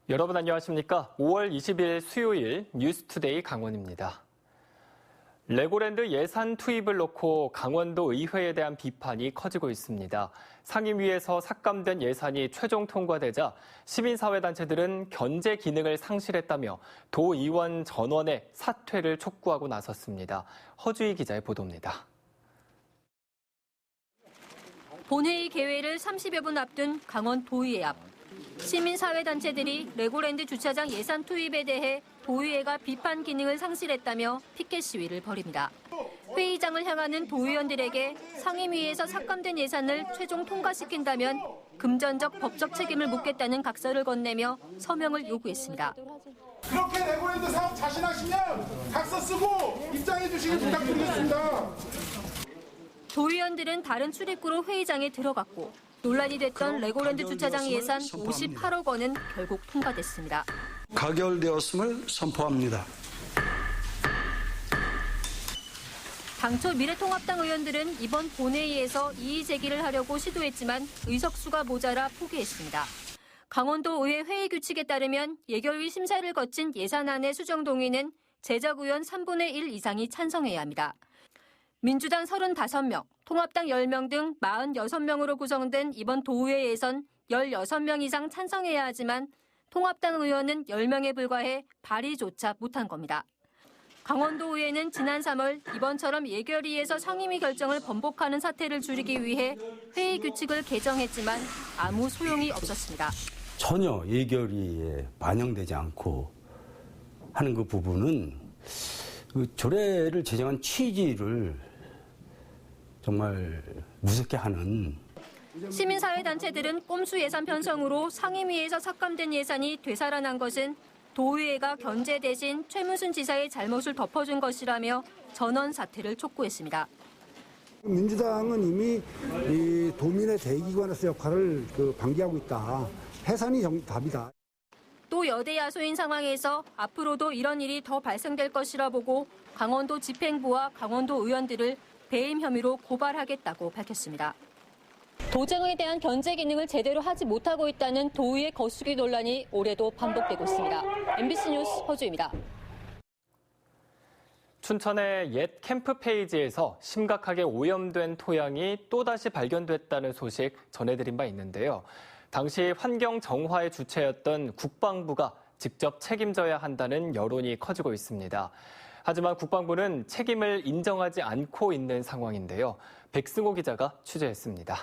여러분 안녕하십니까? 5월 20일 수요일 뉴스투데이 강원입니다. 레고랜드 예산 투입을 놓고 강원도 의회에 대한 비판이 커지고 있습니다. 상임위에서 삭감된 예산이 최종 통과되자 시민사회단체들은 견제 기능을 상실했다며 도의원 전원의 사퇴를 촉구하고 나섰습니다. 허주희 기자의 보도입니다. 본회의 개회를 30여 분 앞둔 강원 도의회 앞. 시민사회단체들이 레고랜드 주차장 예산 투입에 대해 도의회가 비판 기능을 상실했다며 피켓 시위를 벌입니다. 회의장을 향하는 도의원들에게 상임위에서 삭감된 예산을 최종 통과시킨다면 금전적 법적 책임을 묻겠다는 각서를 건네며 서명을 요구했습니다. 그렇게 레고랜드 사업 자신하시면 각서 쓰고 입장해 주시길 부탁드리겠습니다. 도의원들은 다른 출입구로 회의장에 들어갔고 논란이 됐던 레고랜드 주차장 예산 58억 원은 결국 통과됐습니다. 가결되었음을 선포합니다. 당초 미래통합당 의원들은 이번 본회의에서 이의 제기를 하려고 시도했지만 의석수가 모자라 포기했습니다. 강원도 의회 회의 규칙에 따르면 예결위 심사를 거친 예산안의 수정 동의는 제적 의원 3분의 1 이상이 찬성해야 합니다. 민주당 35명, 통합당 10명 등 46명으로 구성된 이번 도의회에선 16명 이상 찬성해야 하지만 통합당 의원은 10명에 불과해 발의조차 못한 겁니다. 강원도의회는 지난 3월 이번처럼 예결위에서 상임위 결정을 번복하는 사태를 줄이기 위해 회의 규칙을 개정했지만 아무 소용이 없었습니다. 전혀 예결위에 반영되지 않고 하는 그 부분은 그 조례를 제정한 취지를 정말 무섭게 하는. 시민사회단체들은 꼼수 예산 편성으로 상임위에서 삭감된 예산이 되살아난 것은 도의회가 견제 대신 최문순 지사의 잘못을 덮어준 것이라며 전원 사퇴를 촉구했습니다. 민주당은 이미 이 도민의 대기관에서 역할을 방기하고 있다. 해산이 답이다. 또 여대 야소인 상황에서 앞으로도 이런 일이 더 발생될 것이라 보고 강원도 집행부와 강원도 의원들을 배임 혐의로 고발하겠다고 밝혔습니다. 도정에 대한 견제 기능을 제대로 하지 못하고 있다는 도의회 거수기 논란이 올해도 반복되고 있습니다. MBC 뉴스 허주입니다. 춘천의 옛 캠프 페이지에서 심각하게 오염된 토양이 또다시 발견됐다는 소식 전해드린 바 있는데요. 당시 환경 정화의 주체였던 국방부가 직접 책임져야 한다는 여론이 커지고 있습니다. 하지만 국방부는 책임을 인정하지 않고 있는 상황인데요. 백승호 기자가 취재했습니다.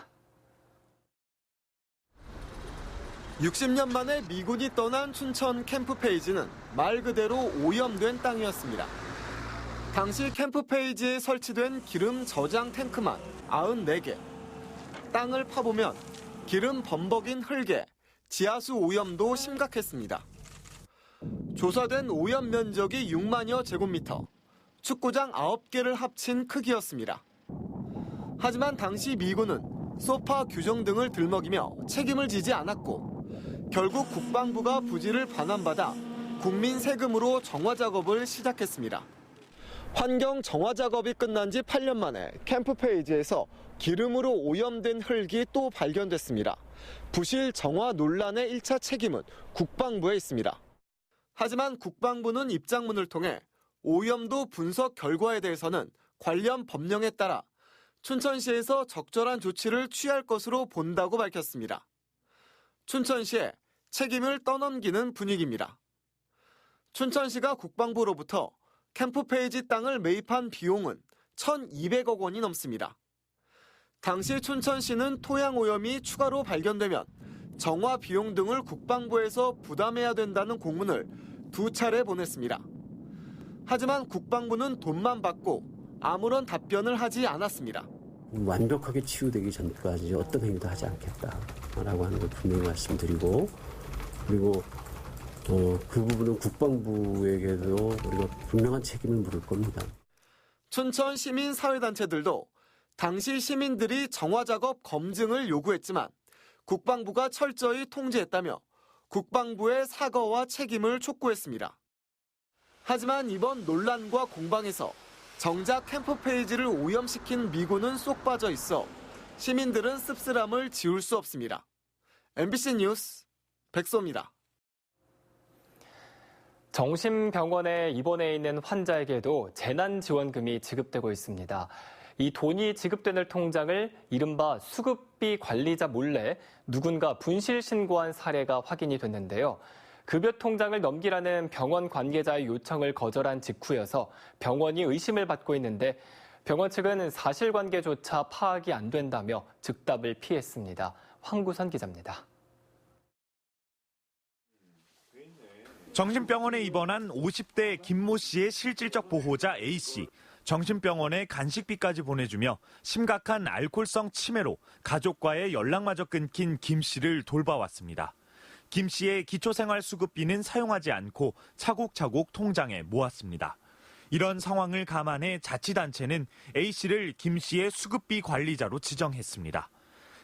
60년 만에 미군이 떠난 춘천 캠프 페이지는 말 그대로 오염된 땅이었습니다. 당시 캠프 페이지에 설치된 기름 저장 탱크만 94개. 땅을 파보면 기름 범벅인 흙에 지하수 오염도 심각했습니다. 조사된 오염 면적이 6만여 제곱미터, 축구장 9개를 합친 크기였습니다. 하지만 당시 미군은 소파 규정 등을 들먹이며 책임을 지지 않았고 결국 국방부가 부지를 반환받아 국민 세금으로 정화 작업을 시작했습니다. 환경 정화 작업이 끝난 지 8년 만에 캠프 페이지에서 기름으로 오염된 흙이 또 발견됐습니다. 부실 정화 논란의 1차 책임은 국방부에 있습니다. 하지만 국방부는 입장문을 통해 오염도 분석 결과에 대해서는 관련 법령에 따라 춘천시에서 적절한 조치를 취할 것으로 본다고 밝혔습니다. 춘천시에 책임을 떠넘기는 분위기입니다. 춘천시가 국방부로부터 캠프 페이지 땅을 매입한 비용은 1,200억 원이 넘습니다. 당시 춘천시는 토양 오염이 추가로 발견되면 정화 비용 등을 국방부에서 부담해야 된다는 공문을 2차례 보냈습니다. 하지만 국방부는 돈만 받고 아무런 답변을 하지 않았습니다. 완벽하게 치유되기 전까지 어떤 행위도 하지 않겠다라고 하는 걸 분명히 말씀드리고, 그리고 그 부분은 국방부에게도 우리가 분명한 책임을 물을 겁니다. 춘천 시민 사회단체들도 당시 시민들이 정화 작업 검증을 요구했지만 국방부가 철저히 통제했다며 국방부의 사과와 책임을 촉구했습니다. 하지만 이번 논란과 공방에서 정작 캠프 페이지를 오염시킨 미군은 쏙 빠져 있어 시민들은 씁쓸함을 지울 수 없습니다. MBC 뉴스 백소입니다. 정신병원에 입원해 있는 환자에게도 재난지원금이 지급되고 있습니다. 이 돈이 지급되는 통장을 이른바 수급비 관리자 몰래 누군가 분실 신고한 사례가 확인이 됐는데요. 급여 통장을 넘기라는 병원 관계자의 요청을 거절한 직후여서 병원이 의심을 받고 있는데 병원 측은 사실관계조차 파악이 안 된다며 즉답을 피했습니다. 황구선 기자입니다. 정신병원에 입원한 50대 김모 씨의 실질적 보호자 A씨. 정신병원에 간식비까지 보내주며 심각한 알코올성 치매로 가족과의 연락마저 끊긴 김 씨를 돌봐왔습니다. 김 씨의 기초생활수급비는 사용하지 않고 차곡차곡 통장에 모았습니다. 이런 상황을 감안해 자치단체는 A씨를 김 씨의 수급비 관리자로 지정했습니다.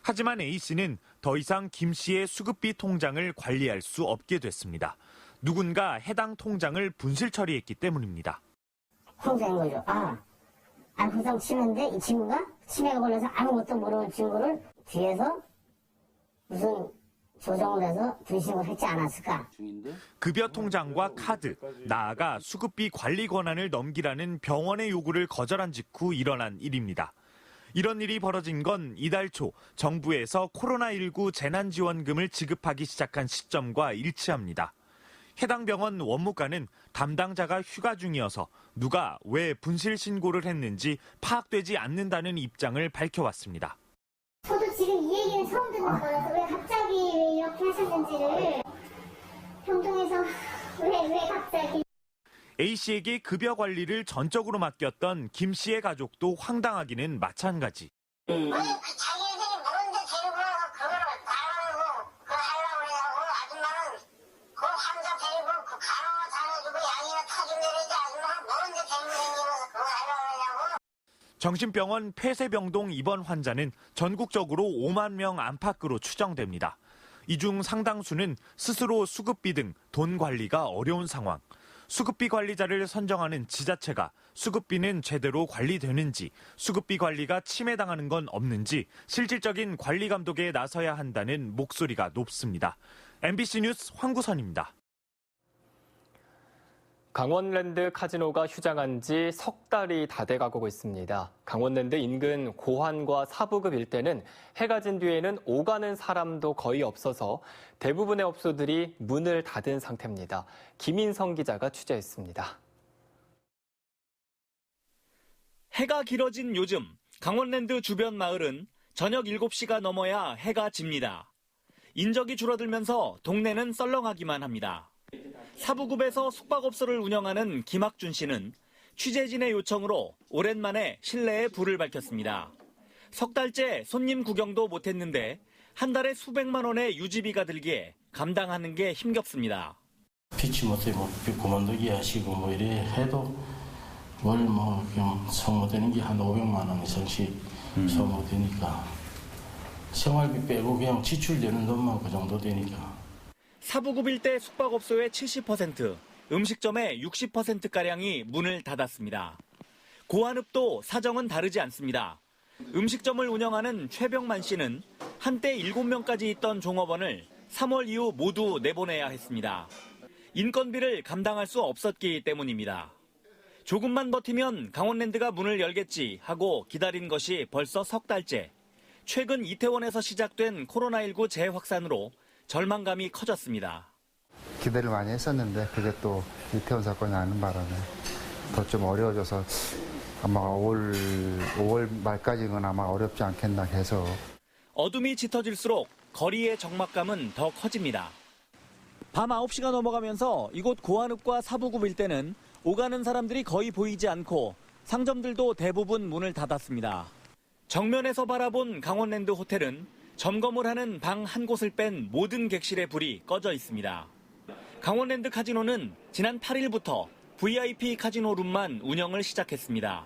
하지만 A씨는 더 이상 김 씨의 수급비 통장을 관리할 수 없게 됐습니다. 누군가 해당 통장을 분실 처리했기 때문입니다. 혼자인 거죠. 알코올성 치매인데 이 친구가 치매가 걸려서 아무것도 모르는 친구를 뒤에서 무슨 조정을 해서 분실을 했지 않았을까? 급여 통장과 카드, 나아가 수급비 관리 권한을 넘기라는 병원의 요구를 거절한 직후 일어난 일입니다. 이런 일이 벌어진 건 이달 초 정부에서 코로나19 재난지원금을 지급하기 시작한 시점과 일치합니다. 해당 병원 원무과는 담당자가 휴가 중이어서 누가 왜 분실 신고를 했는지 파악되지 않는다는 입장을 밝혀왔습니다. 저도 지금 이 얘기는 처음 듣는 거라서 왜 갑자기 왜 이렇게 하셨는지를 병동에서 왜 갑자기. A씨에게 급여 관리를 전적으로 맡겼던 김 씨의 가족도 황당하기는 마찬가지. 자기들이 모르는데 데리고 와서 그거를 달라고 그거 하려고 그래가고 아줌마는 그 환자 데리고 그 간호만 잘해주고 양이나 타준 내리지 아줌마는 모르는데 데리고 다니면서 그거 하려고 그러냐고. 정신병원 폐쇄병동 입원 환자는 전국적으로 5만 명 안팎으로 추정됩니다. 이 중 상당수는 스스로 수급비 등 돈 관리가 어려운 상황. 수급비 관리자를 선정하는 지자체가 수급비는 제대로 관리되는지, 수급비 관리가 침해당하는 건 없는지 실질적인 관리 감독에 나서야 한다는 목소리가 높습니다. MBC 뉴스 황구선입니다. 강원랜드 카지노가 휴장한 지 석 달이 다 돼가고 있습니다. 강원랜드 인근 고환과 사부급 일대는 해가 진 뒤에는 오가는 사람도 거의 없어서 대부분의 업소들이 문을 닫은 상태입니다. 김인성 기자가 취재했습니다. 해가 길어진 요즘 강원랜드 주변 마을은 저녁 7시가 넘어야 해가 집니다. 인적이 줄어들면서 동네는 썰렁하기만 합니다. 사부급에서 숙박업소를 운영하는 김학준 씨는 취재진의 요청으로 오랜만에 실내에 불을 밝혔습니다. 석 달째 손님 구경도 못했는데 한 달에 수백만 원의 유지비가 들기에 감당하는 게 힘겹습니다. 피치 못해 그만두기 하시고 이래 해도 월 소모되는 게 한 500만 원 이상씩 소모되니까 생활비 빼고 그냥 지출되는 돈만 그 정도 되니까. 사부급 일대 숙박업소의 70%, 음식점의 60%가량이 문을 닫았습니다. 고한읍도 사정은 다르지 않습니다. 음식점을 운영하는 최병만 씨는 한때 7명까지 있던 종업원을 3월 이후 모두 내보내야 했습니다. 인건비를 감당할 수 없었기 때문입니다. 조금만 버티면 강원랜드가 문을 열겠지 하고 기다린 것이 벌써 석 달째. 최근 이태원에서 시작된 코로나19 재확산으로 절망감이 커졌습니다. 기대를 많이 했었는데 그게 또 이태원 사건이 나는 바람에 더 좀 어려워져서 아마 5월 말까지는 아마 어렵지 않겠나 해서. 어둠이 짙어질수록 거리의 적막감은 더 커집니다. 밤 9시가 넘어가면서 이곳 고한읍과 사부급 일대는 오가는 사람들이 거의 보이지 않고 상점들도 대부분 문을 닫았습니다. 정면에서 바라본 강원랜드 호텔은 점검을 하는 방 한 곳을 뺀 모든 객실의 불이 꺼져 있습니다. 강원랜드 카지노는 지난 8일부터 VIP 카지노 룸만 운영을 시작했습니다.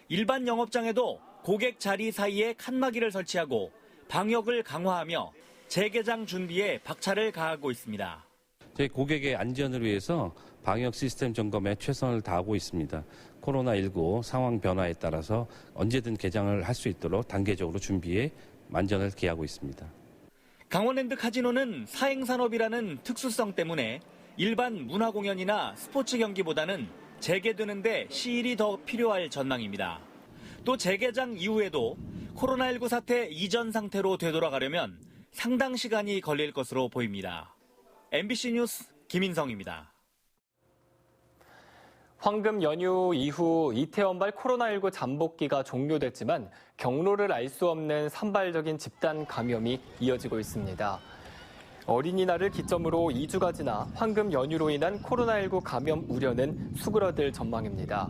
일반 영업장에도 고객 자리 사이에 칸막이를 설치하고 방역을 강화하며 재개장 준비에 박차를 가하고 있습니다. 저희 고객의 안전을 위해서 방역 시스템 점검에 최선을 다하고 있습니다. 코로나19 상황 변화에 따라서 언제든 개장을 할 수 있도록 단계적으로 준비해 만전을 기하고 있습니다. 강원랜드 카지노는 사행산업이라는 특수성 때문에 일반 문화 공연이나 스포츠 경기보다는 재개되는데 시일이 더 필요할 전망입니다. 또 재개장 이후에도 코로나19 사태 이전 상태로 되돌아가려면 상당 시간이 걸릴 것으로 보입니다. MBC 뉴스 김인성입니다. 황금 연휴 이후 이태원발 코로나19 잠복기가 종료됐지만 경로를 알 수 없는 산발적인 집단 감염이 이어지고 있습니다. 어린이날을 기점으로 2주가 지나 황금 연휴로 인한 코로나19 감염 우려는 수그러들 전망입니다.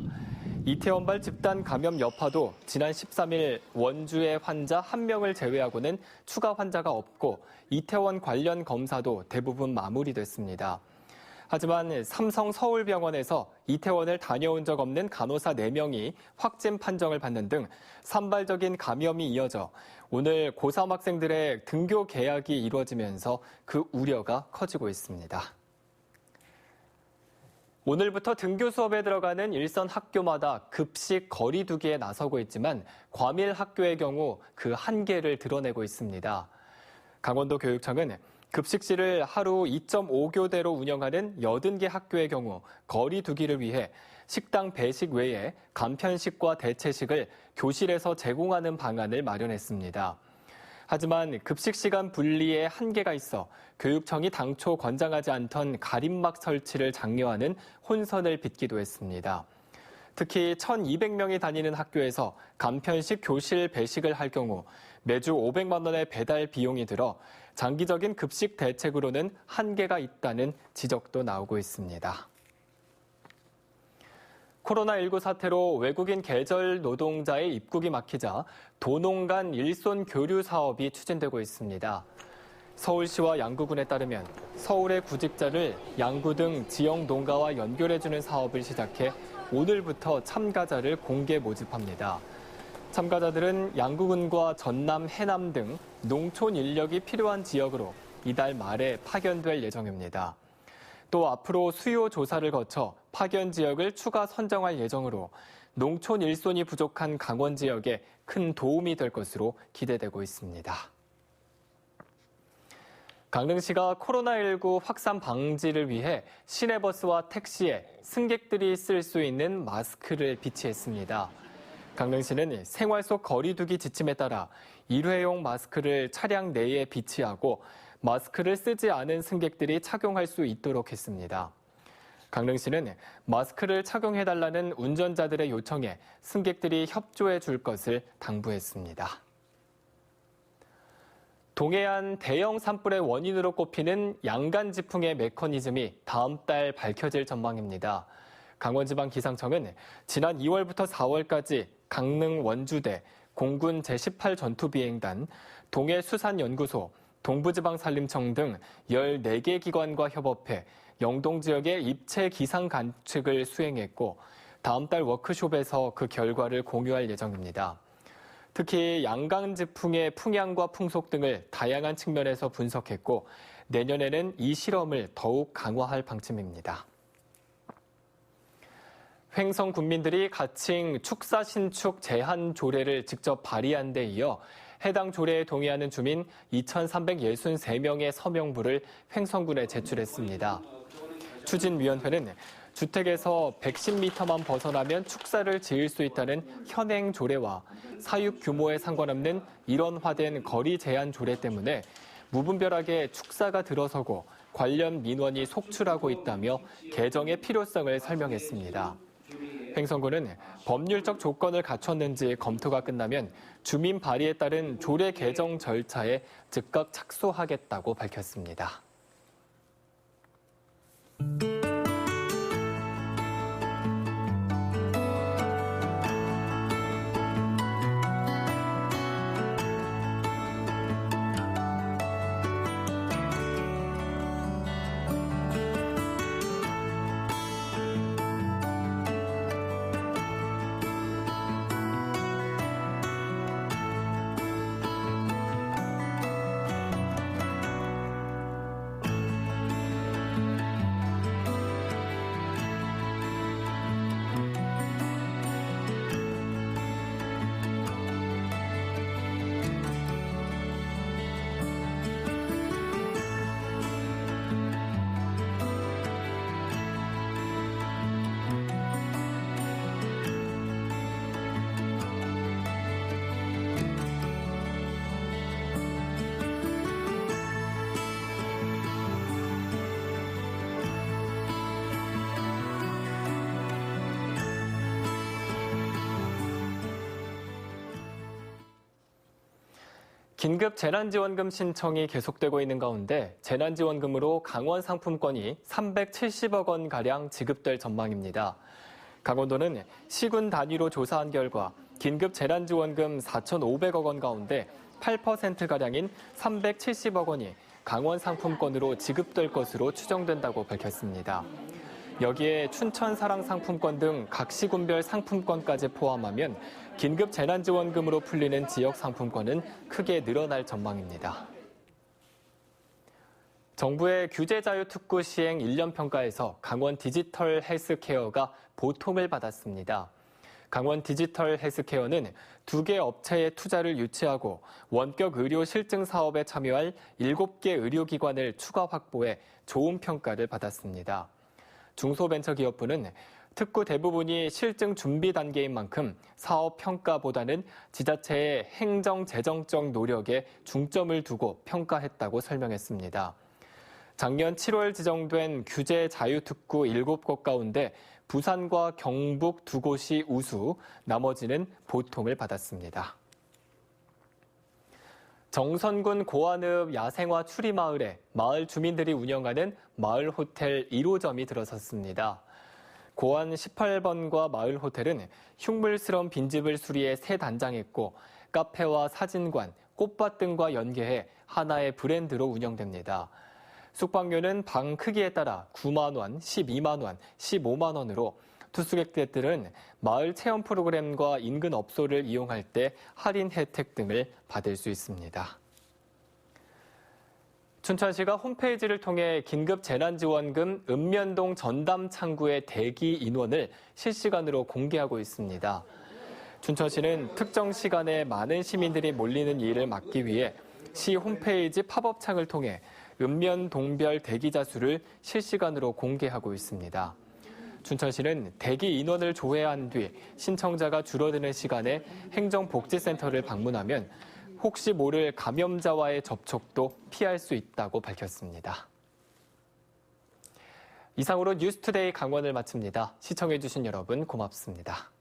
이태원발 집단 감염 여파도 지난 13일 원주의 환자 1명을 제외하고는 추가 환자가 없고 이태원 관련 검사도 대부분 마무리됐습니다. 하지만 삼성 서울병원에서 이태원을 다녀온 적 없는 간호사 4명이 확진 판정을 받는 등 산발적인 감염이 이어져 오늘 고3 학생들의 등교 개학이 이루어지면서 그 우려가 커지고 있습니다. 오늘부터 등교 수업에 들어가는 일선 학교마다 급식 거리 두기에 나서고 있지만 과밀 학교의 경우 그 한계를 드러내고 있습니다. 강원도 교육청은 급식실을 하루 2.5교대로 운영하는 80개 학교의 경우 거리 두기를 위해 식당 배식 외에 간편식과 대체식을 교실에서 제공하는 방안을 마련했습니다. 하지만 급식 시간 분리에 한계가 있어 교육청이 당초 권장하지 않던 가림막 설치를 장려하는 혼선을 빚기도 했습니다. 특히 1,200명이 다니는 학교에서 간편식 교실 배식을 할 경우 매주 500만 원의 배달 비용이 들어 장기적인 급식 대책으로는 한계가 있다는 지적도 나오고 있습니다. 코로나19 사태로 외국인 계절 노동자의 입국이 막히자 도농 간 일손 교류 사업이 추진되고 있습니다. 서울시와 양구군에 따르면 서울의 구직자를 양구 등 지역 농가와 연결해주는 사업을 시작해 오늘부터 참가자를 공개 모집합니다. 참가자들은 양구군과 전남, 해남 등 농촌 인력이 필요한 지역으로 이달 말에 파견될 예정입니다. 또 앞으로 수요 조사를 거쳐 파견 지역을 추가 선정할 예정으로 농촌 일손이 부족한 강원 지역에 큰 도움이 될 것으로 기대되고 있습니다. 강릉시가 코로나19 확산 방지를 위해 시내버스와 택시에 승객들이 쓸 수 있는 마스크를 비치했습니다. 강릉시는 생활 속 거리 두기 지침에 따라 일회용 마스크를 차량 내에 비치하고 마스크를 쓰지 않은 승객들이 착용할 수 있도록 했습니다. 강릉시는 마스크를 착용해달라는 운전자들의 요청에 승객들이 협조해 줄 것을 당부했습니다. 동해안 대형 산불의 원인으로 꼽히는 양간지풍의 메커니즘이 다음 달 밝혀질 전망입니다. 강원지방기상청은 지난 2월부터 4월까지 강릉 원주대, 공군 제18 전투비행단, 동해수산연구소, 동부지방산림청 등 14개 기관과 협업해 영동 지역의 입체 기상 관측을 수행했고 다음 달 워크숍에서 그 결과를 공유할 예정입니다. 특히 양강지풍의 풍향과 풍속 등을 다양한 측면에서 분석했고 내년에는 이 실험을 더욱 강화할 방침입니다. 횡성 군민들이 가칭 축사 신축 제한 조례를 직접 발의한 데 이어 해당 조례에 동의하는 주민 2,363명의 서명부를 횡성군에 제출했습니다. 추진위원회는 주택에서 110m만 벗어나면 축사를 지을 수 있다는 현행 조례와 사육 규모에 상관없는 일원화된 거리 제한 조례 때문에 무분별하게 축사가 들어서고 관련 민원이 속출하고 있다며 개정의 필요성을 설명했습니다. 횡성군은 법률적 조건을 갖췄는지 검토가 끝나면 주민 발의에 따른 조례 개정 절차에 즉각 착수하겠다고 밝혔습니다. 긴급 재난지원금 신청이 계속되고 있는 가운데 재난지원금으로 강원 상품권이 370억 원가량 지급될 전망입니다. 강원도는 시군 단위로 조사한 결과 긴급 재난지원금 4,500억 원 가운데 8%가량인 370억 원이 강원 상품권으로 지급될 것으로 추정된다고 밝혔습니다. 여기에 춘천 사랑 상품권 등 각 시군별 상품권까지 포함하면 긴급 재난지원금으로 풀리는 지역 상품권은 크게 늘어날 전망입니다. 정부의 규제 자유 특구 시행 1년 평가에서 강원 디지털 헬스케어가 보통을 받았습니다. 강원 디지털 헬스케어는 2개 업체의 투자를 유치하고 원격 의료 실증 사업에 참여할 7개 의료기관을 추가 확보해 좋은 평가를 받았습니다. 중소벤처기업부는 특구 대부분이 실증 준비 단계인 만큼 사업 평가보다는 지자체의 행정 재정적 노력에 중점을 두고 평가했다고 설명했습니다. 작년 7월 지정된 규제 자유특구 7곳 가운데 부산과 경북 2곳이 우수, 나머지는 보통을 받았습니다. 정선군 고안읍 야생화 추리마을에 마을 주민들이 운영하는 마을 호텔 1호점이 들어섰습니다. 고안 18번과 마을 호텔은 흉물스러운 빈집을 수리해 새 단장했고 카페와 사진관, 꽃밭 등과 연계해 하나의 브랜드로 운영됩니다. 숙박료는 방 크기에 따라 9만 원, 12만 원, 15만 원으로 투숙객들은 마을 체험 프로그램과 인근 업소를 이용할 때 할인 혜택 등을 받을 수 있습니다. 춘천시가 홈페이지를 통해 긴급 재난지원금 읍면동 전담 창구의 대기 인원을 실시간으로 공개하고 있습니다. 춘천시는 특정 시간에 많은 시민들이 몰리는 일을 막기 위해 시 홈페이지 팝업창을 통해 읍면동별 대기자 수를 실시간으로 공개하고 있습니다. 춘천시는 대기 인원을 조회한 뒤 신청자가 줄어드는 시간에 행정복지센터를 방문하면 혹시 모를 감염자와의 접촉도 피할 수 있다고 밝혔습니다. 이상으로 뉴스투데이 강원을 마칩니다. 시청해주신 여러분 고맙습니다.